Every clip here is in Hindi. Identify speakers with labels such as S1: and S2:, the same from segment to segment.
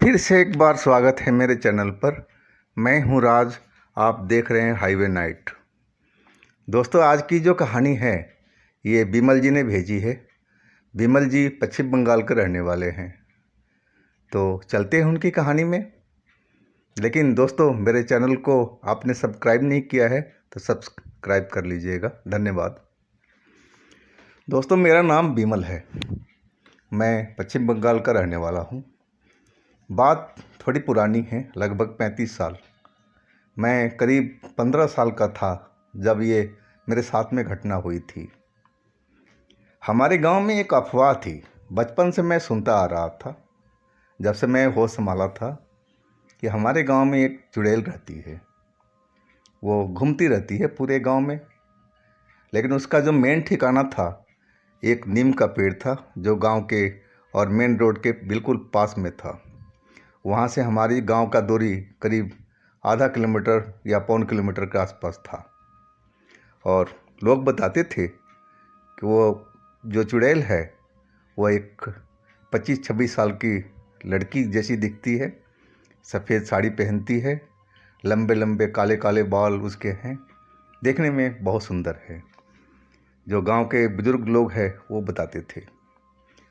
S1: फिर से एक बार स्वागत है मेरे चैनल पर। मैं हूं राज, आप देख रहे हैं हाईवे नाइट। दोस्तों, आज की जो कहानी है ये बिमल जी ने भेजी है। बिमल जी पश्चिम बंगाल के रहने वाले हैं। तो चलते हैं उनकी कहानी में। लेकिन दोस्तों, मेरे चैनल को आपने सब्सक्राइब नहीं किया है तो सब्सक्राइब कर लीजिएगा, धन्यवाद। दोस्तों, मेरा नाम बिमल है। मैं पश्चिम बंगाल का रहने वाला हूँ। बात थोड़ी पुरानी है, लगभग 35 साल। मैं करीब 15 साल का था जब ये मेरे साथ में घटना हुई थी। हमारे गांव में एक अफवाह थी, बचपन से मैं सुनता आ रहा था, जब से मैं होश संभाला था, कि हमारे गांव में एक चुड़ैल रहती है। वो घूमती रहती है पूरे गांव में, लेकिन उसका जो मेन ठिकाना था एक नीम का पेड़ था, जो गांव के और मेन रोड के बिल्कुल पास में था। वहाँ से हमारी गांव का दूरी करीब आधा किलोमीटर या पौन किलोमीटर के आसपास था। और लोग बताते थे कि वो जो चुड़ैल है वो एक 25-26 साल की लड़की जैसी दिखती है। सफ़ेद साड़ी पहनती है, लंबे लंबे काले काले बाल उसके हैं, देखने में बहुत सुंदर है। जो गांव के बुजुर्ग लोग हैं वो बताते थे।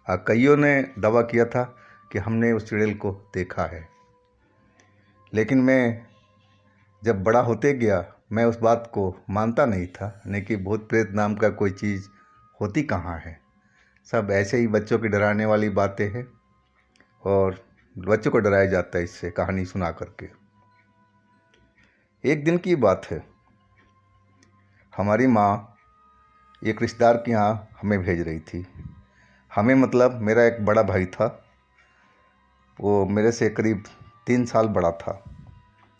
S1: कईयों ने दावा किया था कि हमने उस चुड़ैल को देखा है। लेकिन मैं जब बड़ा होते गया, मैं उस बात को मानता नहीं था। नहीं कि भूत प्रेत नाम का कोई चीज़ होती कहाँ है, सब ऐसे ही बच्चों की डराने वाली बातें हैं, और बच्चों को डराया जाता है इससे कहानी सुना करके। एक दिन की बात है, हमारी माँ एक रिश्तेदार के यहाँ हमें भेज रही थी। हमें मतलब मेरा एक बड़ा भाई था, वो मेरे से करीब 3 साल बड़ा था।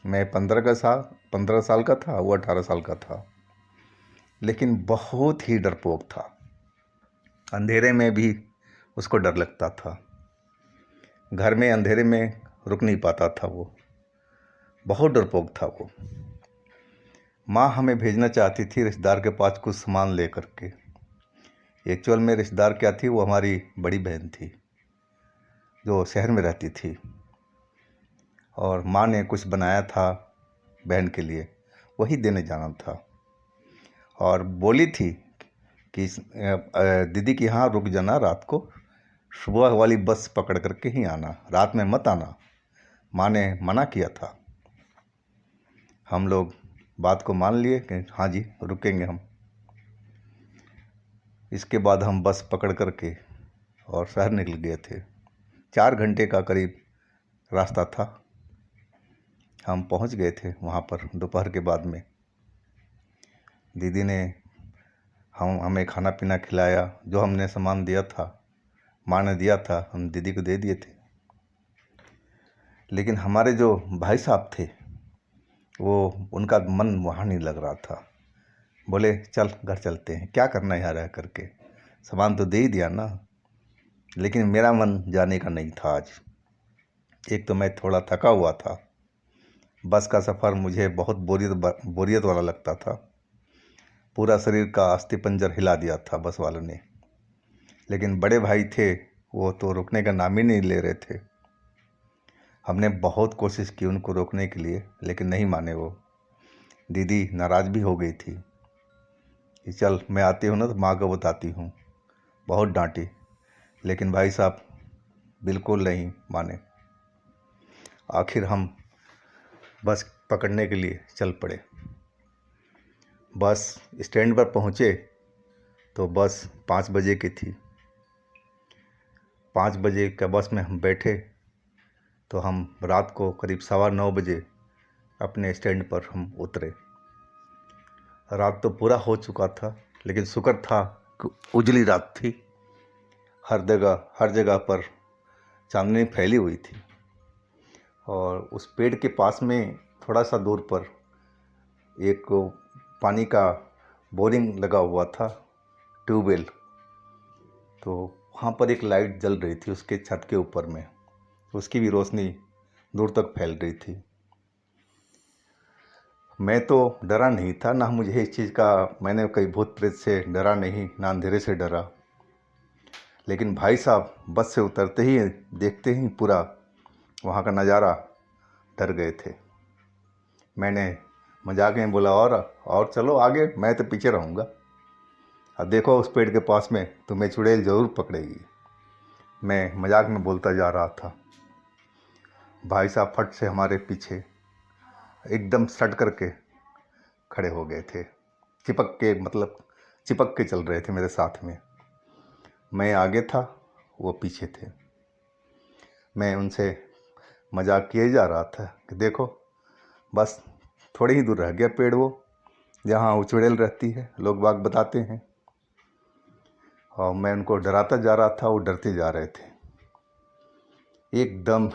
S1: मैं 15 साल का था, वो 18 साल का था। लेकिन बहुत ही डरपोक था। अंधेरे में भी उसको डर लगता था। घर में अंधेरे में रुक नहीं पाता था, वो बहुत डरपोक था वो। माँ हमें भेजना चाहती थी रिश्तेदार के पास कुछ सामान ले करके। एक्चुअल में रिश्तेदार क्या थी, वो हमारी बड़ी बहन थी जो शहर में रहती थी। और माँ ने कुछ बनाया था बहन के लिए, वही देने जाना था। और बोली थी कि दीदी के यहाँ रुक जाना, रात को सुबह वाली बस पकड़ करके ही आना, रात में मत आना। माँ ने मना किया था। हम लोग बात को मान लिए कि हाँ जी रुकेंगे हम। इसके बाद हम बस पकड़ करके और शहर निकल गए थे। 4 घंटे का करीब रास्ता था। हम पहुंच गए थे वहाँ पर दोपहर के बाद में। दीदी ने हमें खाना पीना खिलाया। जो हमने सामान दिया था, माँ ने दिया था, हम दीदी को दे दिए थे। लेकिन हमारे जो भाई साहब थे, वो उनका मन वहाँ नहीं लग रहा था। बोले चल घर चलते हैं, क्या करना है यहाँ रह करके, सामान तो दे ही दिया ना। लेकिन मेरा मन जाने का नहीं था आज। एक तो मैं थोड़ा थका हुआ था, बस का सफ़र मुझे बहुत बोरियत वाला लगता था। पूरा शरीर का अस्थिपंजर हिला दिया था बस वालों ने। लेकिन बड़े भाई थे, वो तो रुकने का नाम ही नहीं ले रहे थे। हमने बहुत कोशिश की उनको रोकने के लिए, लेकिन नहीं माने वो। दीदी नाराज़ भी हो गई थी कि चल मैं आती हूँ ना तो माँ को बताती हूँ। बहुत डांटी, लेकिन भाई साहब बिल्कुल नहीं माने। आखिर हम बस पकड़ने के लिए चल पड़े। बस स्टैंड पर पहुँचे तो बस 5 बजे की थी। 5 बजे का बस में हम बैठे तो हम रात को करीब 9:15 बजे अपने स्टैंड पर हम उतरे। रात तो पूरा हो चुका था, लेकिन शुक्र था कि उजली रात थी। हर जगह पर चांदनी फैली हुई थी। और उस पेड़ के पास में थोड़ा सा दूर पर एक पानी का बोरिंग लगा हुआ था, ट्यूबवेल। तो वहाँ पर एक लाइट जल रही थी उसके छत के ऊपर में, उसकी भी रोशनी दूर तक फैल रही थी। मैं तो डरा नहीं था, ना मुझे इस चीज़ का, मैंने कहीं भूत प्रेत से डरा नहीं, ना अंधेरे से डरा। लेकिन भाई साहब बस से उतरते ही देखते ही पूरा वहाँ का नज़ारा डर गए थे। मैंने मजाक में बोला, और चलो आगे, मैं तो पीछे रहूँगा। अब देखो उस पेड़ के पास में तुम्हें चुड़ैल ज़रूर पकड़ेगी। मैं मजाक में बोलता जा रहा था। भाई साहब फट से हमारे पीछे एकदम सट करके खड़े हो गए थे। चिपक के चल रहे थे मेरे साथ में। मैं आगे था, वो पीछे थे। मैं उनसे मजाक किए जा रहा था कि देखो बस थोड़ी ही दूर रह गया पेड़ वो, जहाँ वो चुड़ैल रहती है, लोग बाग बताते हैं। और मैं उनको डराता जा रहा था, वो डरते जा रहे थे। एकदम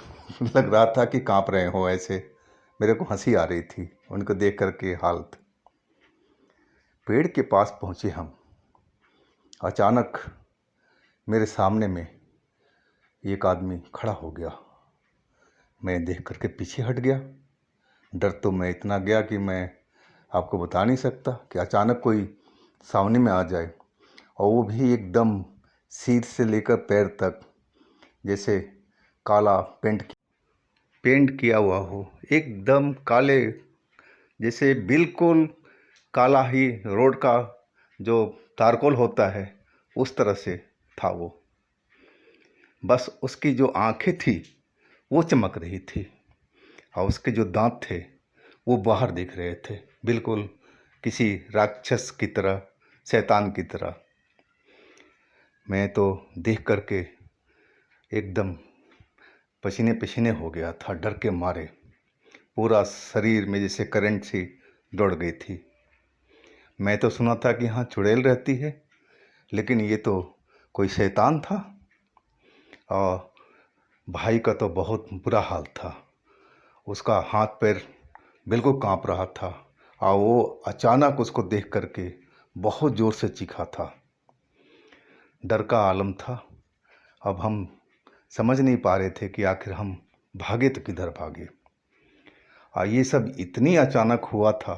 S1: लग रहा था कि कांप रहे हो ऐसे। मेरे को हंसी आ रही थी उनको देख करके हालत। पेड़ के पास पहुँचे हम। अचानक मेरे सामने में एक आदमी खड़ा हो गया। मैं देख करके पीछे हट गया। डर तो मैं इतना गया कि मैं आपको बता नहीं सकता कि अचानक कोई सामने में आ जाए, और वो भी एकदम सिर से लेकर पैर तक जैसे काला पेंट किया हुआ हो, एकदम काले, जैसे बिल्कुल काला ही रोड का जो तारकोल होता है उस तरह से था वो। बस उसकी जो आंखें थी वो चमक रही थी, और उसके जो दांत थे वो बाहर दिख रहे थे, बिल्कुल किसी राक्षस की तरह, शैतान की तरह। मैं तो देख करके एकदम पसीने पसीने हो गया था, डर के मारे। पूरा शरीर में जैसे करंट सी दौड़ गई थी। मैं तो सुना था कि हाँ चुड़ैल रहती है, लेकिन ये तो कोई शैतान था। और भाई का तो बहुत बुरा हाल था। उसका हाथ पैर बिल्कुल कांप रहा था, और वो अचानक उसको देख करके बहुत ज़ोर से चीखा था। डर का आलम था। अब हम समझ नहीं पा रहे थे कि आखिर हम भागे तो किधर भागे। और ये सब इतनी अचानक हुआ था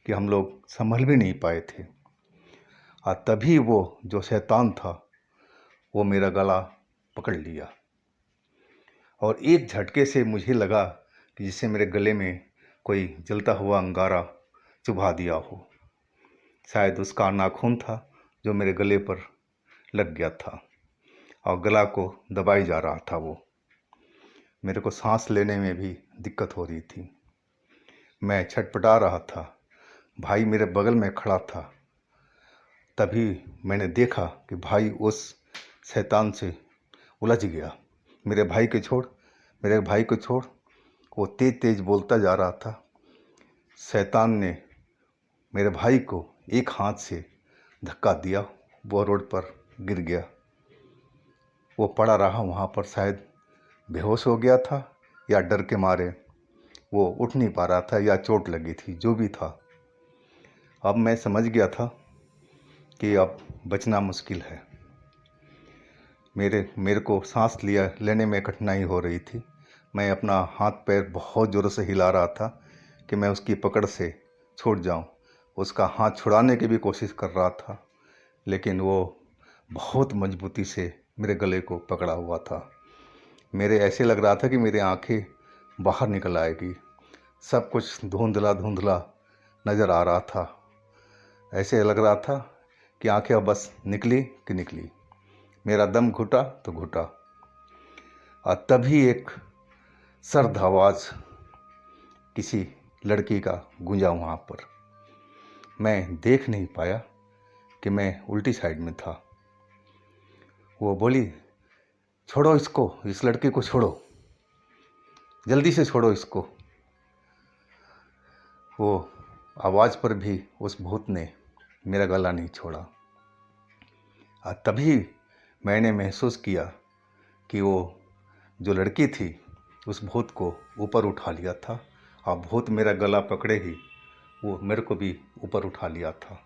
S1: कि हम लोग संभल भी नहीं पाए थे। और तभी वो जो शैतान था वो मेरा गला पकड़ लिया, और एक झटके से मुझे लगा कि जिससे मेरे गले में कोई जलता हुआ अंगारा चुभा दिया हो। शायद उसका नाखून था जो मेरे गले पर लग गया था, और गला को दबाई जा रहा था वो। मेरे को सांस लेने में भी दिक्कत हो रही थी। मैं छटपटा रहा था। भाई मेरे बगल में खड़ा था। तभी मैंने देखा कि भाई उस शैतान से उलझ गया। मेरे भाई को छोड़। वो तेज़ तेज़ बोलता जा रहा था। शैतान ने मेरे भाई को एक हाथ से धक्का दिया, वो रोड पर गिर गया। वो पड़ा रहा वहाँ पर, शायद बेहोश हो गया था या डर के मारे वो उठ नहीं पा रहा था, या चोट लगी थी, जो भी था। अब मैं समझ गया था कि अब बचना मुश्किल है। मेरे को सांस लेने में कठिनाई हो रही थी। मैं अपना हाथ पैर बहुत ज़ोर से हिला रहा था कि मैं उसकी पकड़ से छूट जाऊं। उसका हाथ छुड़ाने की भी कोशिश कर रहा था, लेकिन वो बहुत मजबूती से मेरे गले को पकड़ा हुआ था। मेरे ऐसे लग रहा था कि मेरी आंखें बाहर निकल आएगी। सब कुछ धुंधला धुंधला नज़र आ रहा था। ऐसे लग रहा था कि आंखें अब बस निकली कि निकली। मेरा दम घुटा तो घुटा। और तभी एक सर्द आवाज़ किसी लड़की का गूंजा वहाँ पर। मैं देख नहीं पाया कि मैं उल्टी साइड में था। वो बोली, छोड़ो इसको, इस लड़के को छोड़ो, जल्दी से छोड़ो इसको। वो आवाज़ पर भी उस भूत ने मेरा गला नहीं छोड़ा। और तभी मैंने महसूस किया कि वो जो लड़की थी उस भूत को ऊपर उठा लिया था, और भूत मेरा गला पकड़े ही वो मेरे को भी ऊपर उठा लिया था।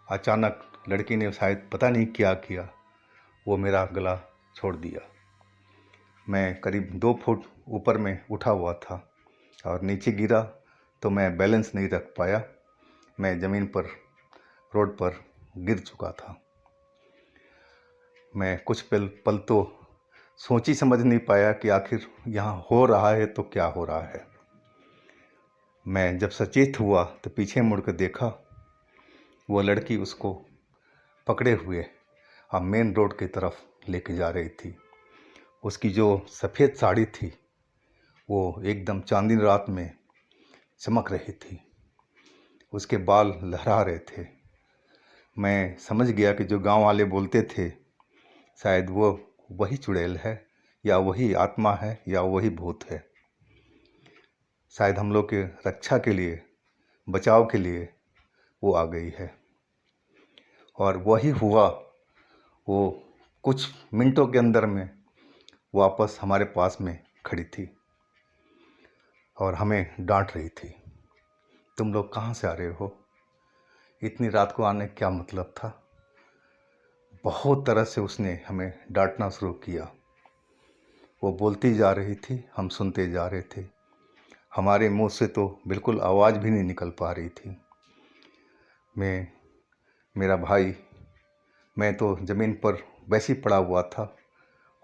S1: अचानक लड़की ने शायद पता नहीं क्या किया, वो मेरा गला छोड़ दिया। मैं करीब 2 फुट ऊपर में उठा हुआ था, और नीचे गिरा तो मैं बैलेंस नहीं रख पाया। मैं ज़मीन पर, रोड पर गिर चुका था। मैं कुछ पल तो सोच ही समझ नहीं पाया कि आखिर यहाँ हो रहा है तो क्या हो रहा है। मैं जब सचेत हुआ तो पीछे मुड़ कर देखा, वो लड़की उसको पकड़े हुए अब मेन रोड की तरफ लेके जा रही थी। उसकी जो सफ़ेद साड़ी थी वो एकदम चांदनी रात में चमक रही थी, उसके बाल लहरा रहे थे। मैं समझ गया कि जो गांव वाले बोलते थे शायद वो वही चुड़ैल है, या वही आत्मा है, या वही भूत है। शायद हम लोग के रक्षा के लिए, बचाव के लिए वो आ गई है। और वही हुआ। वो कुछ मिनटों के अंदर में वापस हमारे पास में खड़ी थी और हमें डांट रही थी, तुम लोग कहाँ से आ रहे हो, इतनी रात को आने क्या मतलब था। बहुत तरह से उसने हमें डांटना शुरू किया। वो बोलती जा रही थी, हम सुनते जा रहे थे। हमारे मुंह से तो बिल्कुल आवाज़ भी नहीं निकल पा रही थी। मेरा भाई, मैं तो ज़मीन पर वैसे ही पड़ा हुआ था,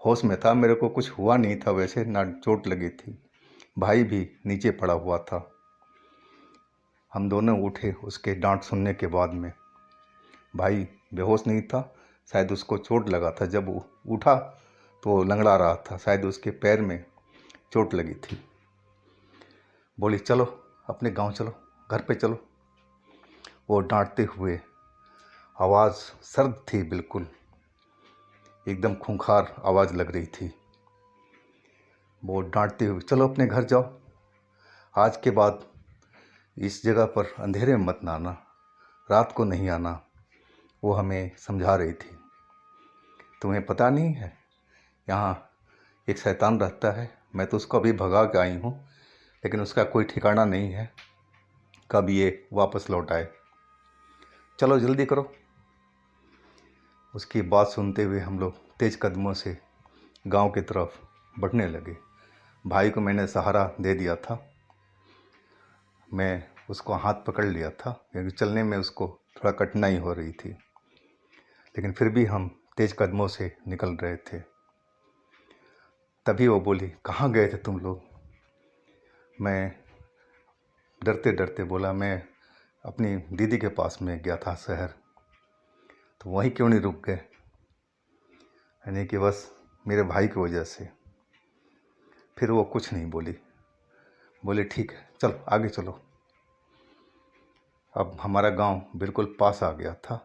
S1: होश में था, मेरे को कुछ हुआ नहीं था, वैसे ना चोट लगी थी। भाई भी नीचे पड़ा हुआ था। हम दोनों उठे उसके डांट सुनने के बाद में। भाई बेहोश नहीं था, शायद उसको चोट लगा था। जब वो उठा तो वो लंगड़ा रहा था, शायद उसके पैर में चोट लगी थी। बोली चलो अपने गांव चलो, घर पे चलो। वो डांटते हुए, आवाज़ सर्द थी, बिल्कुल एकदम खूंखार आवाज़ लग रही थी। वो डांटते हुए, चलो अपने घर जाओ, आज के बाद इस जगह पर अंधेरे में मत आना, रात को नहीं आना। वो हमें समझा रही थी। तुम्हें पता नहीं है यहाँ एक शैतान रहता है, मैं तो उसको अभी भगा के आई हूँ, लेकिन उसका कोई ठिकाना नहीं है कब ये वापस लौट आए। चलो जल्दी करो। उसकी बात सुनते हुए हम लोग तेज़ कदमों से गांव की तरफ बढ़ने लगे। भाई को मैंने सहारा दे दिया था, मैं उसको हाथ पकड़ लिया था, क्योंकि चलने में उसको थोड़ा कठिनाई हो रही थी, लेकिन फिर भी हम तेज़ कदमों से निकल रहे थे। तभी वो बोली, कहाँ गए थे तुम लोग। मैं डरते डरते बोला, मैं अपनी दीदी के पास में गया था शहर। तो वहीं क्यों नहीं रुक गए। यानी कि बस मेरे भाई की वजह से। फिर वो कुछ नहीं बोली, बोले ठीक है चलो आगे चलो। अब हमारा गांव बिल्कुल पास आ गया था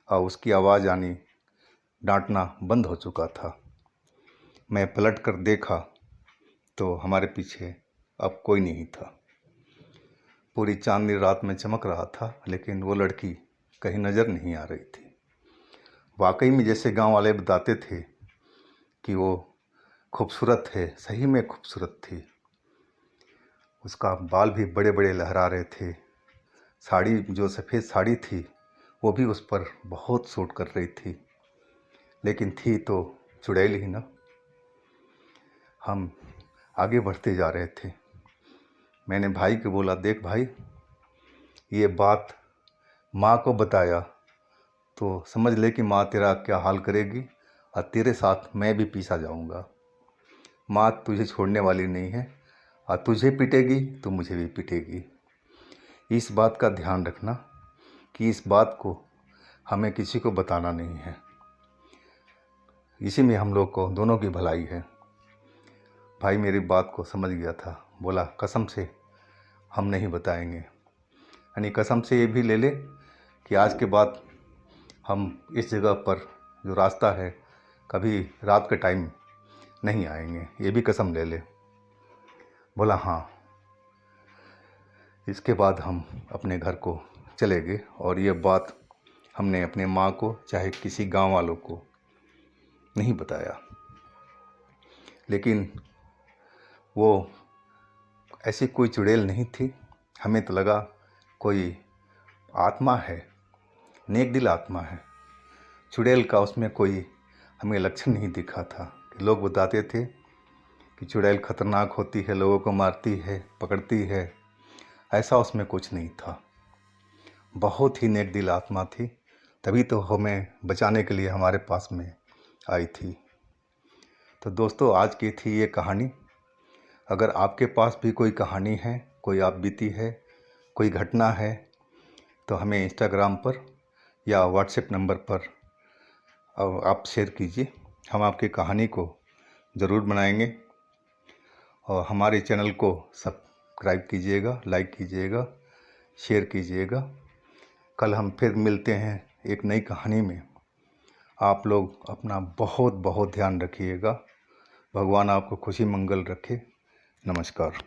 S1: और उसकी आवाज़ आनी, डांटना बंद हो चुका था। मैं पलट कर देखा तो हमारे पीछे अब कोई नहीं था। पूरी चांदनी रात में चमक रहा था, लेकिन वो लड़की कहीं नज़र नहीं आ रही थी। वाकई में जैसे गांव वाले बताते थे कि वो खूबसूरत है, सही में खूबसूरत थी। उसका बाल भी बड़े बड़े लहरा रहे थे। साड़ी, जो सफ़ेद साड़ी थी, वो भी उस पर बहुत सूट कर रही थी, लेकिन थी तो चुड़ैल ही ना। हम आगे बढ़ते जा रहे थे। मैंने भाई को बोला, देख भाई, ये बात माँ को बताया तो समझ ले कि माँ तेरा क्या हाल करेगी, और तेरे साथ मैं भी पीछा जाऊँगा। माँ तुझे छोड़ने वाली नहीं है, और तुझे पीटेगी तो मुझे भी पीटेगी। इस बात का ध्यान रखना कि इस बात को हमें किसी को बताना नहीं है। इसी में हम लोग को दोनों की भलाई है। भाई मेरी बात को समझ गया था, बोला कसम से हम नहीं बताएंगे। यानी कसम से ये भी ले ले कि आज के बाद हम इस जगह पर जो रास्ता है कभी रात के टाइम नहीं आएंगे, ये भी कसम ले ले। बोला हाँ। इसके बाद हम अपने घर को चले गए और ये बात हमने अपने माँ को, चाहे किसी गांव वालों को नहीं बताया। लेकिन वो ऐसी कोई चुड़ैल नहीं थी। हमें तो लगा कोई आत्मा है, नेक दिल आत्मा है। चुड़ैल का उसमें कोई हमें लक्षण नहीं दिखा था। कि लोग बताते थे कि चुड़ैल खतरनाक होती है, लोगों को मारती है, पकड़ती है, ऐसा उसमें कुछ नहीं था। बहुत ही नेक दिल आत्मा थी, तभी तो हमें बचाने के लिए हमारे पास में आई थी। तो दोस्तों आज की थी ये कहानी। अगर आपके पास भी कोई कहानी है, कोई आप बीती है, कोई घटना है, तो हमें इंस्टाग्राम पर या व्हाट्सएप नंबर पर आप शेयर कीजिए। हम आपकी कहानी को ज़रूर बनाएंगे और हमारे चैनल को सब्सक्राइब कीजिएगा, लाइक कीजिएगा, शेयर कीजिएगा। कल हम फिर मिलते हैं एक नई कहानी में। आप लोग अपना बहुत बहुत ध्यान रखिएगा। भगवान आपको खुशी मंगल रखे। नमस्कार।